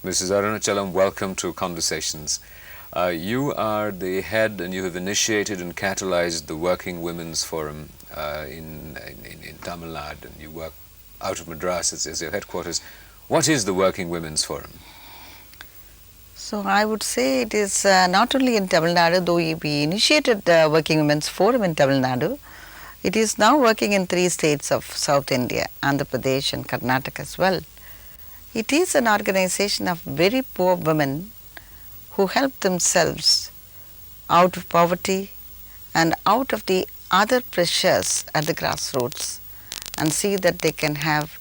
Mrs. Arunachalam, welcome to Conversations. You are the head and you have initiated and catalyzed the Working Women's Forum in Tamil Nadu, and you work out of Madras as your headquarters. What is the Working Women's Forum? So I would say it is not only in Tamil Nadu, though we initiated the Working Women's Forum in Tamil Nadu. It is now working in 3 states of South India, Andhra Pradesh and Karnataka as well. It is an organization of very poor women who help themselves out of poverty and out of the other pressures at the grassroots and see that they can have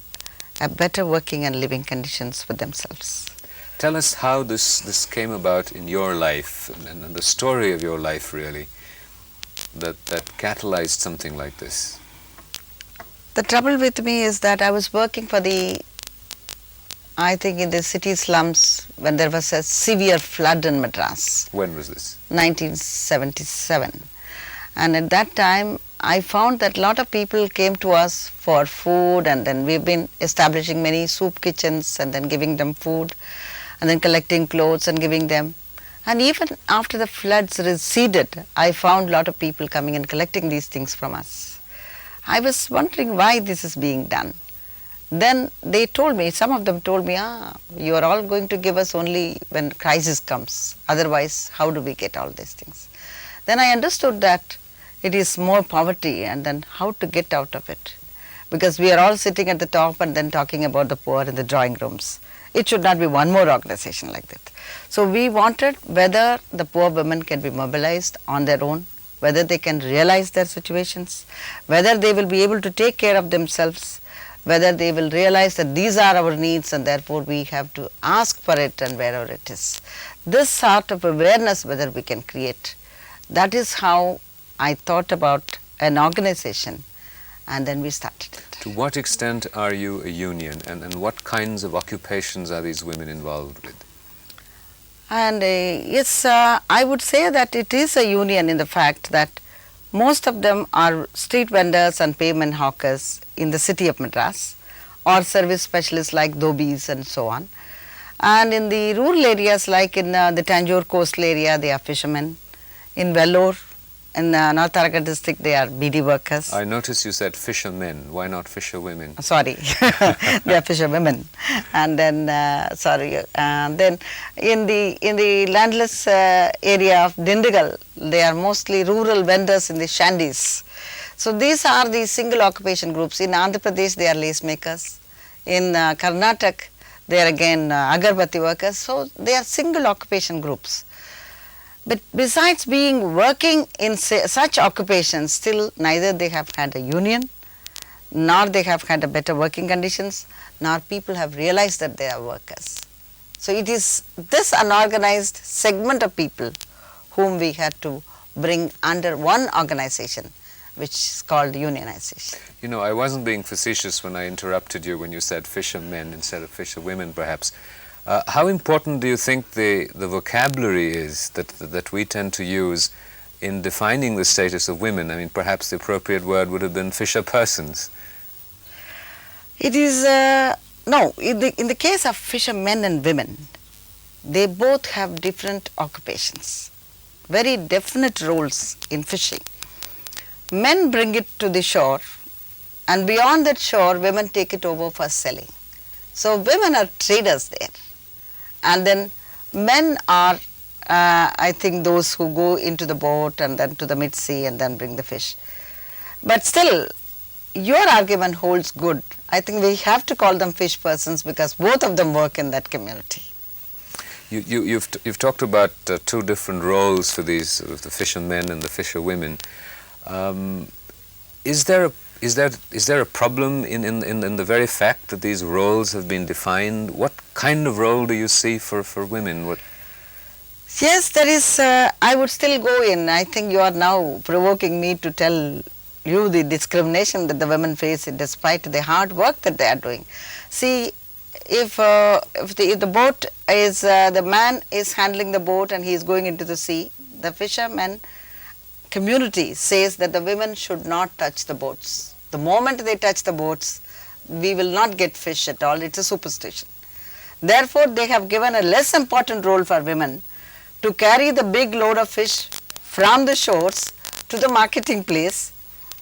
a better working and living conditions for themselves. Tell us how this came about in your life and the story of your life really that catalyzed something like this. The trouble with me is that I was working for I think in the city slums when there was a severe flood in Madras. When was this? 1977. And at that time I found that a lot of people came to us for food, and then we've been establishing many soup kitchens and then giving them food and then collecting clothes and giving them. And even after the floods receded, I found a lot of people coming and collecting these things from us. I was wondering why this is being done. Then they told me, some of them told me, you are all going to give us only when crisis comes. Otherwise, how do we get all these things? Then I understood that it is more poverty and then how to get out of it. Because we are all sitting at the top and then talking about the poor in the drawing rooms. It should not be one more organization like that. So we wanted whether the poor women can be mobilized on their own, whether they can realize their situations, whether they will be able to take care of themselves, whether they will realize that these are our needs and therefore we have to ask for it and wherever it is. This sort of awareness whether we can create, that is how I thought about an organization, and then we started it. To what extent are you a union, and what kinds of occupations are these women involved with? And yes, I would say that it is a union in the fact that most of them are street vendors and pavement hawkers in the city of Madras, or service specialists like dhobis and so on. And in the rural areas like in the Tanjore coastal area, they are fishermen. In Vellore, in North Arakan district, they are beedi workers. I noticed you said fishermen. Why not fisherwomen? Sorry, they are fisherwomen. And then, then in the landless area of Dindigal, they are mostly rural vendors in the shandies. So these are the single occupation groups. In Andhra Pradesh, they are lace makers. In Karnataka, they are again agarbatti workers. So they are single occupation groups. But besides working in such occupations, still neither they have had a union, nor they have had a better working conditions, nor people have realized that they are workers. So it is this unorganized segment of people whom we had to bring under one organization, which is called unionization. You know, I wasn't being facetious when I interrupted you when you said fishermen instead of fisherwomen perhaps. How important do you think the vocabulary is that we tend to use in defining the status of women? I mean, perhaps the appropriate word would have been fisher persons. It is, no, in the case of fishermen and women, they both have different occupations, very definite roles in fishing. Men bring it to the shore, and beyond that shore, women take it over for selling. So women are traders there. And then men are, I think, those who go into the boat and then to the mid-sea and then bring the fish. But still, your argument holds good. I think we have to call them fish persons because both of them work in that community. You've talked about 2 different roles for these, the fishermen and the fisherwomen. Is there a problem in the very fact that these roles have been defined? What kind of role do you see for women? Yes, there is, I would still go in. I think you are now provoking me to tell you the discrimination that the women face despite the hard work that they are doing. See, if the boat is, the man is handling the boat and he is going into the sea, the fishermen community says that the women should not touch the boats. The moment they touch the boats, we will not get fish at all. It's a superstition. Therefore, they have given a less important role for women to carry the big load of fish from the shores to the marketing place,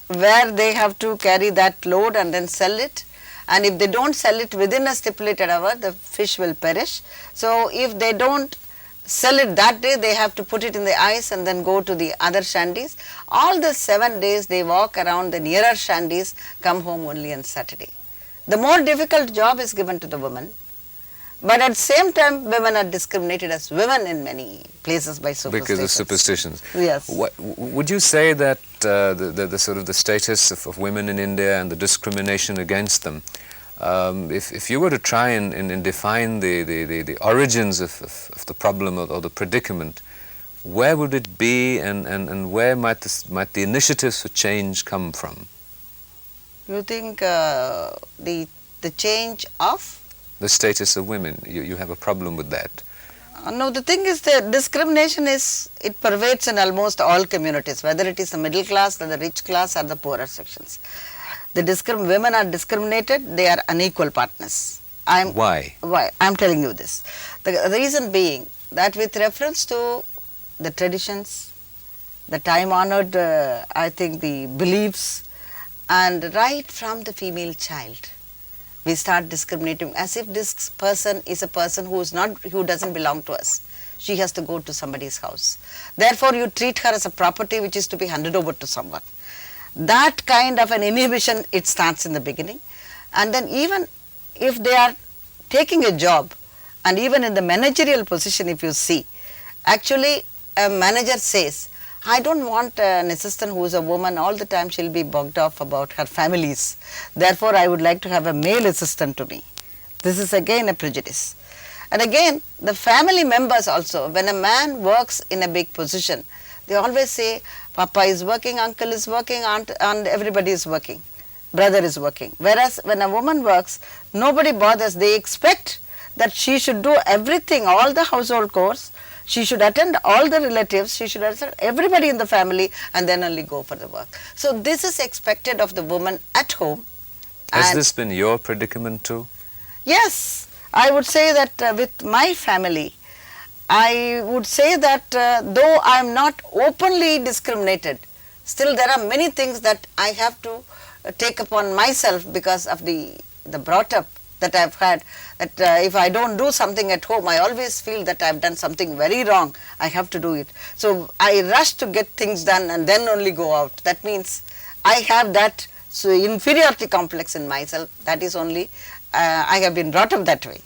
where they have to carry that load and then sell it. And if they don't sell it within a stipulated hour, the fish will perish. So if they don't sell it that day, they have to put it in the ice and then go to the other shanties. All the 7 days they walk around the nearer shanties, come home only on Saturday. The more difficult job is given to the women, but at the same time women are discriminated as women in many places by superstitions. Because of superstitions. Yes. Would you say that the sort of the status of women in India and the discrimination against them, if you were to try and define the origins of the problem or the predicament, where would it be, and where might the initiatives for change come from? You think the change of? The status of women, you have a problem with that? No, the thing is that discrimination it pervades in almost all communities, whether it is the middle class, or the rich class, or the poorer sections. Women are discriminated, they are unequal partners. Why? Why? I am telling you this. The reason being that with reference to the traditions, the time-honored, I think the beliefs, and right from the female child, we start discriminating as if this person is a person who doesn't belong to us. She has to go to somebody's house. Therefore, you treat her as a property which is to be handed over to someone. That kind of an inhibition, it starts in the beginning. And then even if they are taking a job, and even in the managerial position, if you see, actually a manager says, I don't want an assistant who is a woman, all the time she'll be bogged off about her families. Therefore, I would like to have a male assistant to me. This is again a prejudice. And again, the family members also, when a man works in a big position, they always say, Papa is working, uncle is working, aunt, and everybody is working, brother is working. Whereas when a woman works, nobody bothers. They expect that she should do everything, all the household chores. She should attend all the relatives, she should attend everybody in the family, and then only go for the work. So this is expected of the woman at home. Has this been your predicament too? Yes, I would say that with my family, I would say that though I am not openly discriminated, still there are many things that I have to take upon myself because of the brought up that I have had, that if I don't do something at home, I always feel that I have done something very wrong, I have to do it. So I rush to get things done and then only go out. That means I have that inferiority complex in myself. That is only, I have been brought up that way.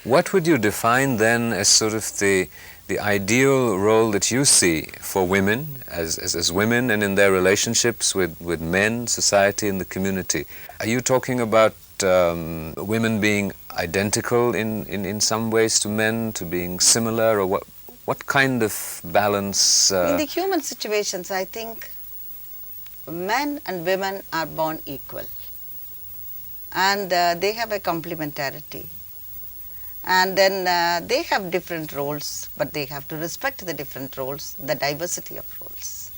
What would you define then as sort of the ideal role that you see for women as women and in their relationships with men, society and the community? Are you talking about women being identical in some ways to men, to being similar, or what kind of balance? In the human situations, I think men and women are born equal, and they have a complementarity, and then they have different roles, but they have to respect the different roles, the diversity of roles.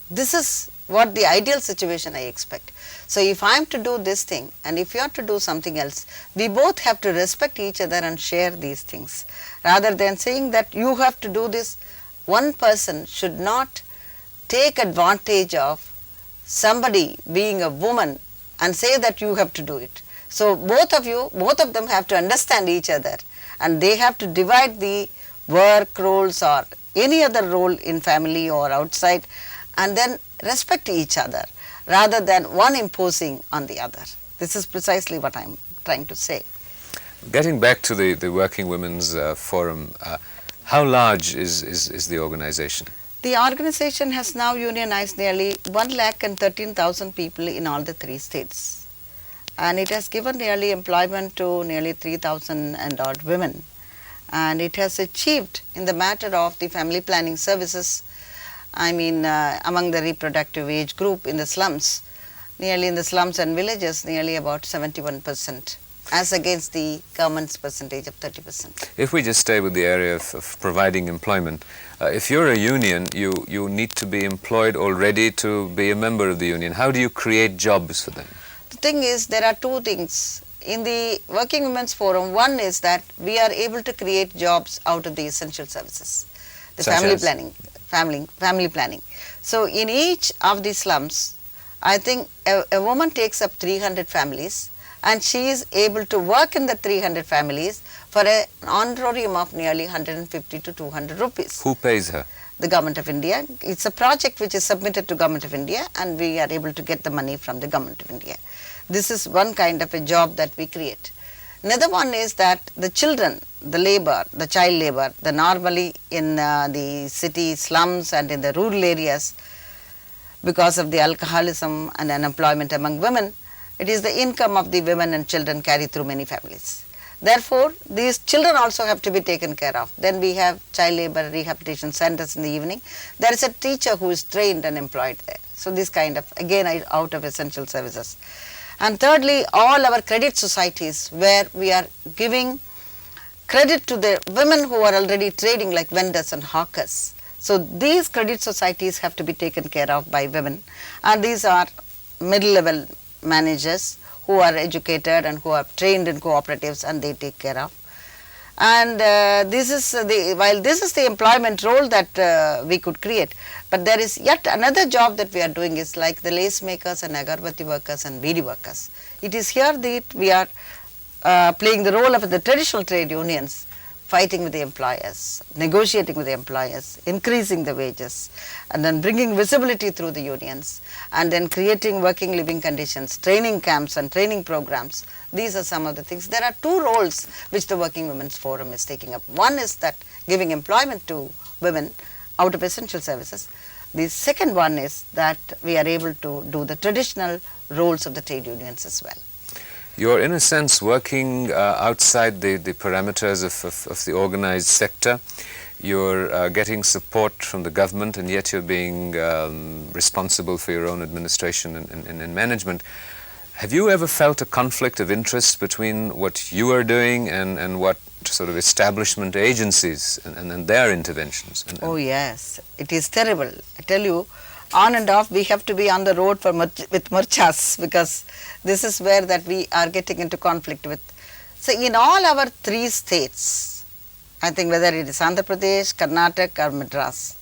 This is what the ideal situation I expect. So if I am to do this thing and if you are to do something else, we both have to respect each other and share these things. Rather than saying that you have to do this, one person should not take advantage of somebody being a woman and say that you have to do it. So both of them have to understand each other, and they have to divide the work roles or any other role in family or outside, and then respect each other rather than one imposing on the other. This is precisely what I am trying to say. Getting back to the Working Women's Forum, how large is the organization? The organization has now unionized nearly 1,13,000 people in all the 3 states, and it has given nearly employment to nearly 3,000 and odd women, and it has achieved in the matter of the family planning services, I mean among the reproductive age group in the slums, nearly in the slums and villages, nearly about 71%, as against the government's percentage of 30%. If we just stay with the area of providing employment, if you're a union, you need to be employed already to be a member of the union. How do you create jobs for them? The thing is, there are 2 things. in the Working Women's Forum, one is that we are able to create jobs out of the essential services, the family planning. So in each of the slums, I think a woman takes up 300 families, and she is able to work in the 300 families for an honorarium of nearly 150 to 200 rupees. Who pays her? The Government of India. It's a project which is submitted to Government of India, and we are able to get the money from the Government of India. This is one kind of a job that we create. Another one is that the children, the labor, the child labor, the normally in the city slums and in the rural areas, because of the alcoholism and unemployment among women, it is the income of the women and children carry through many families. Therefore, these children also have to be taken care of. Then we have child labor rehabilitation centers in the evening. There is a teacher who is trained and employed there. So this kind of, again, out of essential services. And thirdly, all our credit societies where we are giving credit to the women who are already trading like vendors and hawkers. So these credit societies have to be taken care of by women, and these are middle level managers who are educated and who are trained in cooperatives, and they take care of. And this is while this is the employment role that we could create, but there is yet another job that we are doing is like the lace makers and agarbatti workers and beedi workers. It is here that we are playing the role of the traditional trade unions, fighting with the employers, negotiating with the employers, increasing the wages, and then bringing visibility through the unions, and then creating working living conditions, training camps and training programs. These are some of the things. There are two roles which the Working Women's Forum is taking up. One is that giving employment to women out of essential services. The second one is that we are able to do the traditional roles of the trade unions as well. You're in a sense working outside the parameters of the organized sector. You're getting support from the government, and yet you're being responsible for your own administration and management. Have you ever felt a conflict of interest between what you are doing and what sort of establishment agencies and their interventions? Oh yes, it is terrible. I tell you, on and off we have to be on the road with murchas, because this is where that we are getting into conflict with. So in all our three states, I think whether it is Andhra Pradesh, Karnataka or Madras,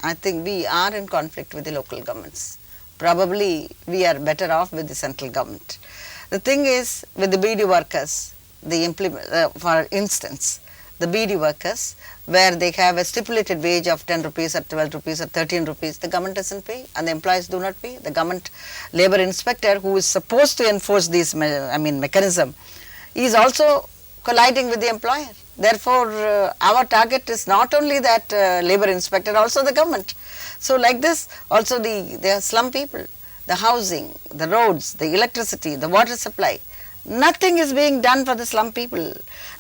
I think we are in conflict with the local governments. Probably we are better off with the central government. The thing is with the beedi workers, for instance, the beedi workers, where they have a stipulated wage of 10 rupees or 12 rupees or 13 rupees, the government doesn't pay and the employees do not pay. The government labor inspector, who is supposed to enforce this mechanism, is also colliding with the employer. Therefore, our target is not only that labor inspector, also the government. So like this, also the slum people, the housing, the roads, the electricity, the water supply, nothing is being done for the slum people.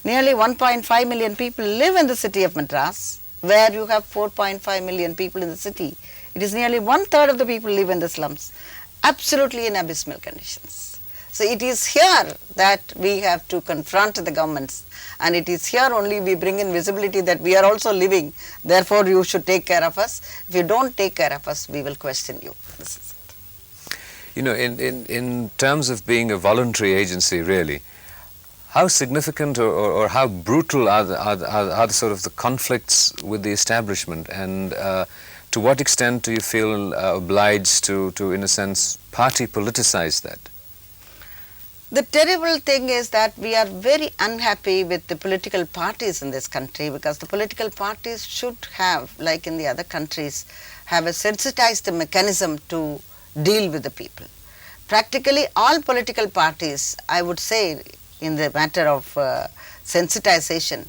Nearly 1.5 million people live in the city of Madras, where you have 4.5 million people in the city. It is nearly 1/3 of the people live in the slums, absolutely in abysmal conditions. So it is here that we have to confront the governments, and it is here only we bring in visibility that we are also living, therefore you should take care of us. If you don't take care of us, we will question you. This is it. You know, in terms of being a voluntary agency, really, how significant or how brutal are the sort of the conflicts with the establishment, and to what extent do you feel obliged to, in a sense, party politicize that? The terrible thing is that we are very unhappy with the political parties in this country, because the political parties should have, like in the other countries, have a sensitized mechanism to deal with the people. Practically all political parties, I would say, in the matter of sensitization,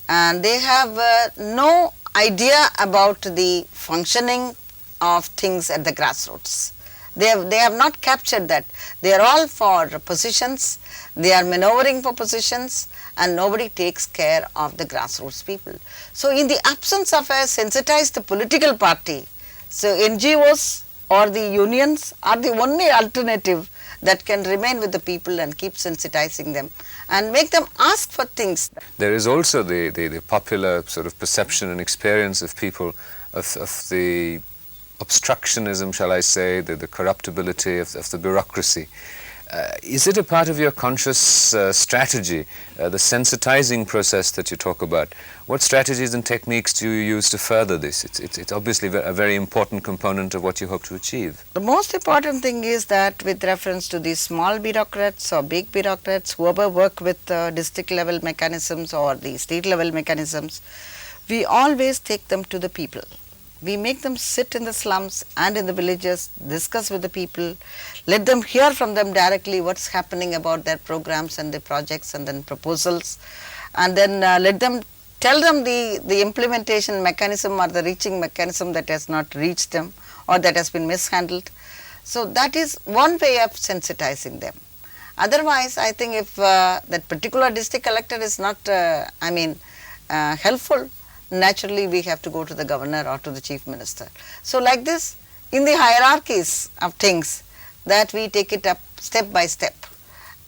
and they have no idea about the functioning of things at the grassroots. They have not captured that. They are all for positions, they are maneuvering for positions, and nobody takes care of the grassroots people. So in the absence of a sensitized political party, so NGOs or the unions are the only alternative that can remain with the people and keep sensitizing them and make them ask for things. There is also the popular sort of perception and experience of people of the obstructionism, shall I say, the corruptibility of the bureaucracy. Is it a part of your conscious strategy, the sensitizing process that you talk about? What strategies and techniques do you use to further this? It's obviously a very important component of what you hope to achieve. The most important thing is that with reference to these small bureaucrats or big bureaucrats, whoever work with district level mechanisms or the state level mechanisms, we always take them to the people. We make them sit in the slums and in the villages, discuss with the people, let them hear from them directly what's happening about their programs and the projects and then proposals, and then let them tell them the implementation mechanism or the reaching mechanism that has not reached them or that has been mishandled. So that is one way of sensitizing them. Otherwise, I think if that particular district collector is not, helpful, naturally we have to go to the governor or to the chief minister. So like this, in the hierarchies of things, that we take it up step by step.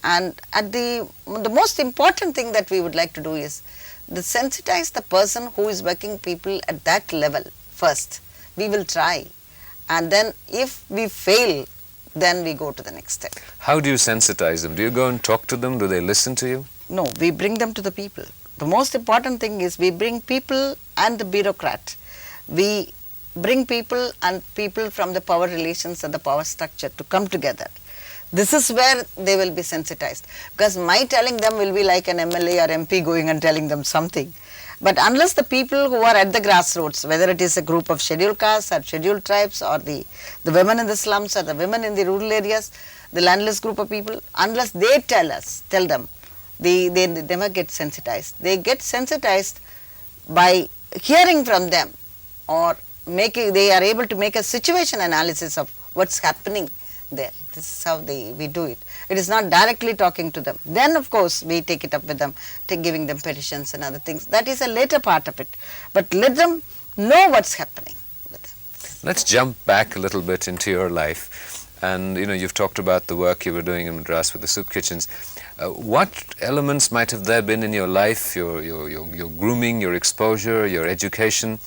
And at the most important thing that we would like to do is to sensitize the person who is working people at that level first. We will try, and then if we fail, then we go to the next step. How do you sensitize them? Do you go and talk to them? Do they listen to you? No, we bring them to the people. The most important thing is we bring people and the bureaucrat. We bring people and people from the power relations and the power structure to come together. This is where they will be sensitized, because my telling them will be like an MLA or MP going and telling them something. But unless the people who are at the grassroots, whether it is a group of scheduled castes or scheduled tribes or the women in the slums or the women in the rural areas, the landless group of people, unless they tell them, they never get sensitized. They get sensitized by hearing from them, or they are able to make a situation analysis of what's happening there. This is how we do it. It is not directly talking to them. Then of course we take it up with them, giving them petitions and other things. That is a later part of it. But let them know what's happening with them. Let's jump back a little bit into your life. And you've talked about the work you were doing in Madras with the soup kitchens. What elements might have there been in your life, your grooming, your exposure, your education,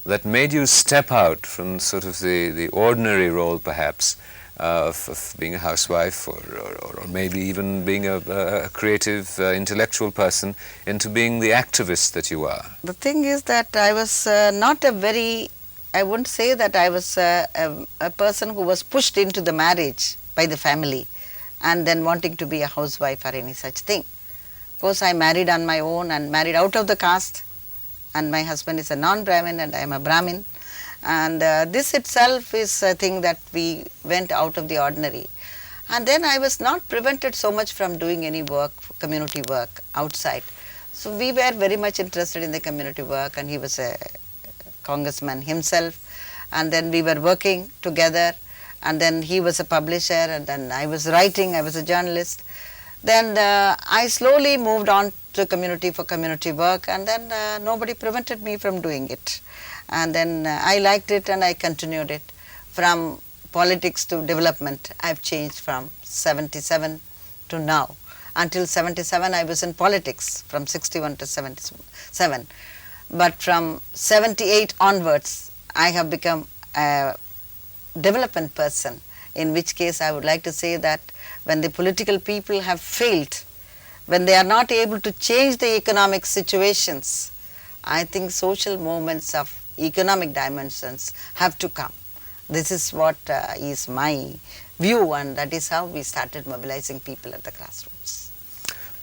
that made you step out from sort of the ordinary role perhaps of being a housewife or maybe even being a creative, intellectual person into being the activist that you are? The thing is that I was I wouldn't say that I was a person who was pushed into the marriage by the family and then wanting to be a housewife or any such thing. Of course, I married on my own and married out of the caste, and my husband is a non-Brahmin and I am a Brahmin. And this itself is a thing that we went out of the ordinary. And then I was not prevented so much from doing any work, community work outside. So we were very much interested in the community work, and he was a congressman himself, and then we were working together, and then he was a publisher, and then I was writing, I was a journalist. Then I slowly moved on to community work, and then nobody prevented me from doing it. And then I liked it and I continued it. From politics to development, I've changed from 77 to now. Until 77 I was in politics, from 61 to 77. But from 78 onwards, I have become a development person, in which case I would like to say that when the political people have failed, when they are not able to change the economic situations, I think social movements of economic dimensions have to come. This is what is my view, and that is how we started mobilizing people at the grassroots.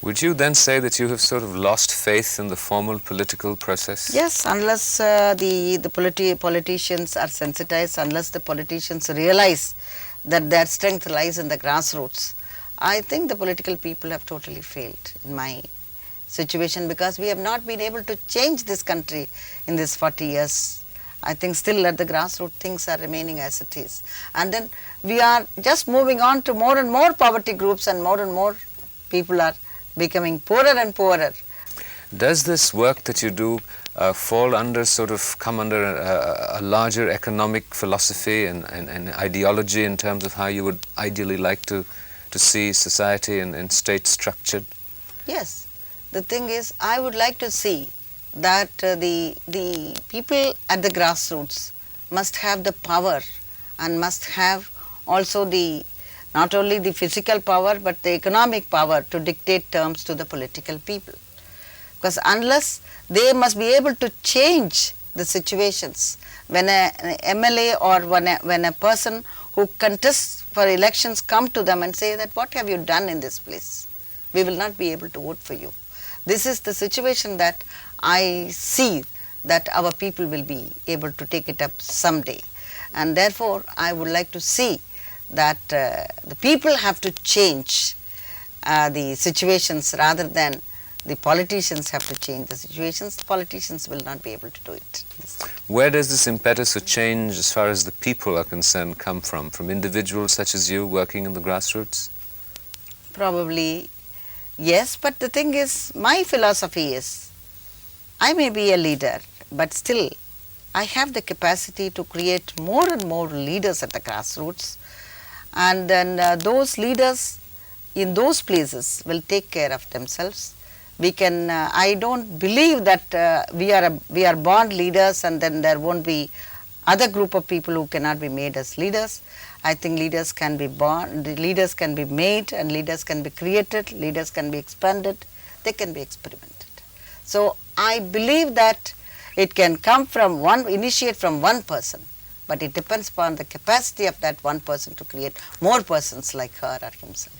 Would you then say that you have sort of lost faith in the formal political process? Yes, unless the politicians are sensitized, unless the politicians realize that their strength lies in the grassroots, I think the political people have totally failed in my situation, because we have not been able to change this country in these 40 years. I think still at the grassroots things are remaining as it is. And then we are just moving on to more and more poverty groups, and more people are becoming poorer and poorer. Does this work that you do fall under, come under a larger economic philosophy and ideology in terms of how you would ideally like to see society and state structured? Yes. The thing is, I would like to see that the people at the grassroots must have the power and must have also the not only the physical power but the economic power to dictate terms to the political people. Because unless they must be able to change the situations, when an MLA or when a person who contests for elections come to them and say that what have you done in this place, we will not be able to vote for you. This is the situation that I see that our people will be able to take it up someday, and therefore I would like to see that the people have to change the situations rather than the politicians have to change the situations. The politicians will not be able to do it. Where does this impetus for change as far as the people are concerned come from? From individuals such as you working in the grassroots? Probably yes, but the thing is, my philosophy is, I may be a leader, but still I have the capacity to create more and more leaders at the grassroots, and then those leaders in those places will take care of themselves. We can, I don't believe that we are born leaders and then there won't be other group of people who cannot be made as leaders. I think leaders can be born, leaders can be made, and leaders can be created, leaders can be expanded, they can be experimented. So I believe that it can come from initiate from one person, but it depends upon the capacity of that one person to create more persons like her or himself.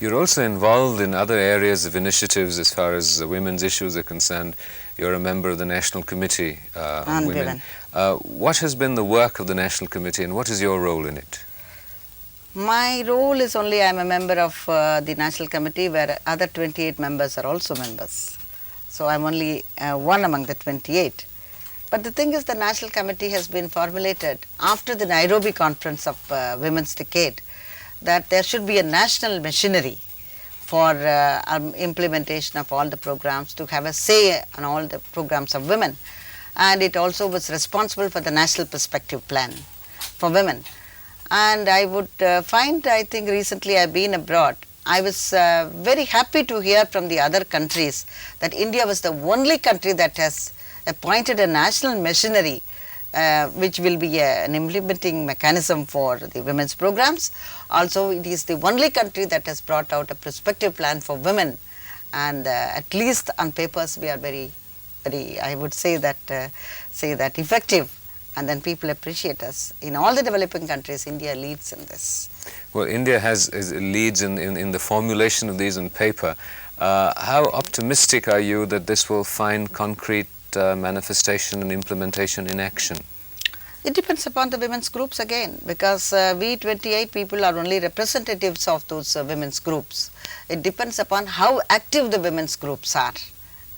You're also involved in other areas of initiatives as far as women's issues are concerned. You're a member of the National Committee on Women. What has been the work of the National Committee and what is your role in it? My role is only, I am a member of the National Committee where other 28 members are also members. So I am only one among the 28. But the thing is, the National Committee has been formulated after the Nairobi Conference of Women's Decade, that there should be a national machinery for implementation of all the programs, to have a say on all the programs of women. And it also was responsible for the national perspective plan for women. And I would find, I think recently I have been abroad, I was very happy to hear from the other countries that India was the only country that has appointed a national machinery which will be an implementing mechanism for the women's programs. Also, it is the only country that has brought out a prospective plan for women, and at least on papers we are very, I would say that effective, and then people appreciate us. In all the developing countries, India leads in this. Well, India leads in the formulation of these on paper. How optimistic are you that this will find concrete manifestation and implementation in action? It depends upon the women's groups again, because we 28 people are only representatives of those women's groups. It depends upon how active the women's groups are.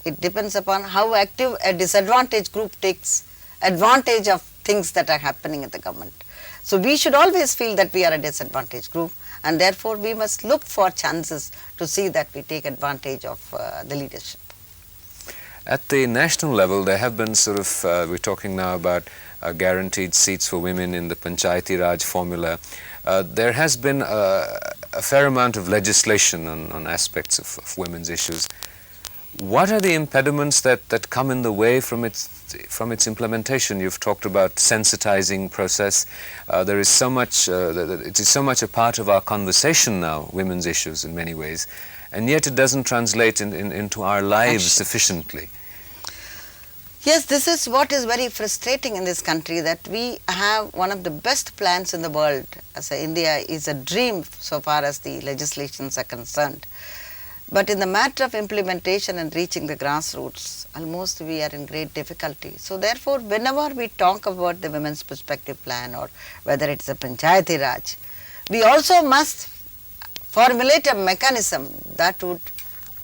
It depends upon how active a disadvantaged group takes advantage of things that are happening in the government. So we should always feel that we are a disadvantaged group, and therefore we must look for chances to see that we take advantage of the leadership. At the national level, there have been sort of, we're talking now about guaranteed seats for women in the Panchayati Raj formula. There has been a fair amount of legislation on aspects of women's issues. What are the impediments that come in the way from its implementation? You've talked about sensitizing process. There is so much, it is so much a part of our conversation now, women's issues in many ways, and yet it doesn't translate into our lives sufficiently. Yes, this is what is very frustrating in this country, that we have one of the best plans in the world. As India is a dream so far as the legislations are concerned. But in the matter of implementation and reaching the grassroots, almost we are in great difficulty. So therefore, whenever we talk about the women's perspective plan, or whether it's a Panchayati Raj, we also must formulate a mechanism that would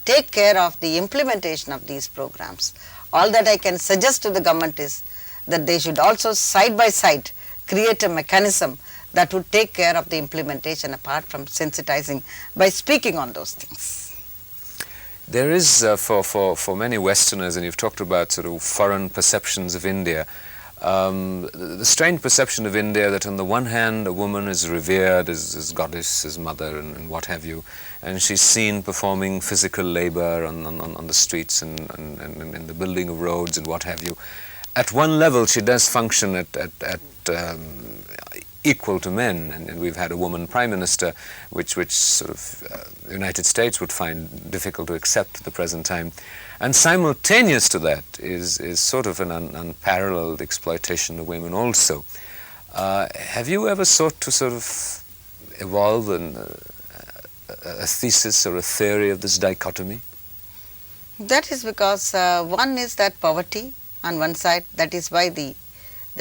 take care of the implementation of these programs. All that I can suggest to the government is that they should also side by side create a mechanism that would take care of the implementation apart from sensitizing by speaking on those things. There is, for many Westerners, and you've talked about sort of foreign perceptions of India, the strange perception of India that on the one hand a woman is revered as goddess, as mother and what have you, and she's seen performing physical labor on the streets and in the building of roads and what have you. At one level she does function equal to men, and we've had a woman prime minister, which sort of the United States would find difficult to accept at the present time. And simultaneous to that is sort of an unparalleled exploitation of women also. Have you ever sought to sort of evolve a thesis or a theory of this dichotomy? That is because one is that poverty on one side, that is why the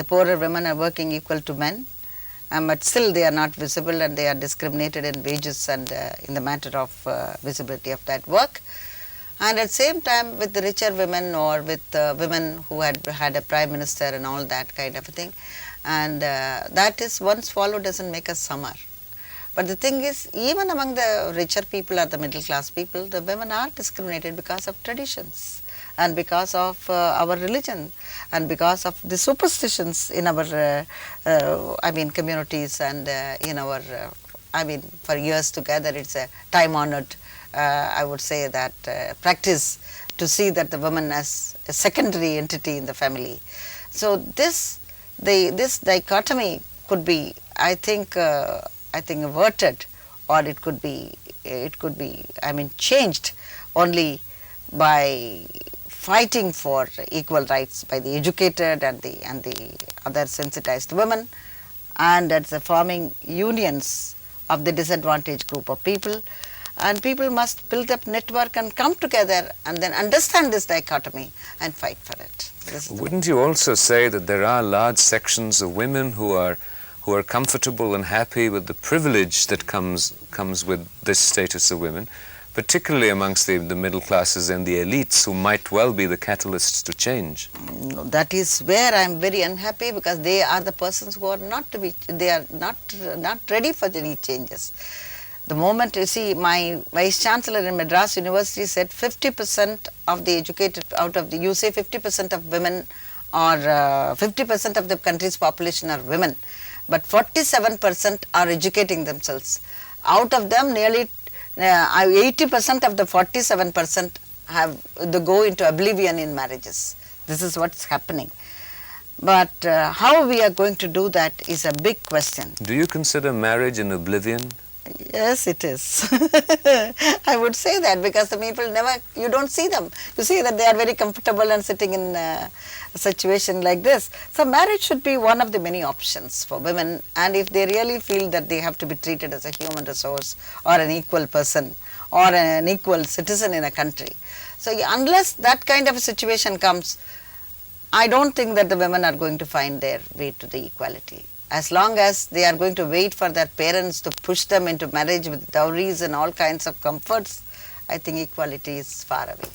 poorer women are working equal to men, but still they are not visible and they are discriminated in wages and in the matter of visibility of that work. And at the same time with the richer women or with women who had a prime minister and all that kind of a thing, and that is one swallow doesn't make a summer. But the thing is, even among the richer people or the middle class people, the women are discriminated because of traditions and because of our religion and because of the superstitions in our communities and in our for years together. It's a time honored I would say that practice to see that the woman as a secondary entity in the family. So this dichotomy could be, I think averted, or it could be changed only by fighting for equal rights by the educated and the other sensitized women, and at the forming unions of the disadvantaged group of people. And people must build up network and come together and then understand this dichotomy and fight for it. Wouldn't you also say that there are large sections of women who are comfortable and happy with the privilege that comes with this status of women, particularly amongst the middle classes and the elites, who might well be the catalysts to change? That is where I am very unhappy, because they are the persons who are not ready for any changes. The moment, you see, my Vice Chancellor in Madras University said 50% of the educated, you say 50% of women or 50% of the country's population are women, but 47% are educating themselves. Out of them, nearly 80% of the 47% they go into oblivion in marriages. This is what's happening. But how we are going to do that is a big question. Do you consider marriage an oblivion? Yes, it is. I would say that, because the people you don't see them. You see that they are very comfortable and sitting in a situation like this. So marriage should be one of the many options for women, and if they really feel that they have to be treated as a human resource or an equal person or an equal citizen in a country. So unless that kind of a situation comes, I don't think that the women are going to find their way to the equality. As long as they are going to wait for their parents to push them into marriage with dowries and all kinds of comforts, I think equality is far away.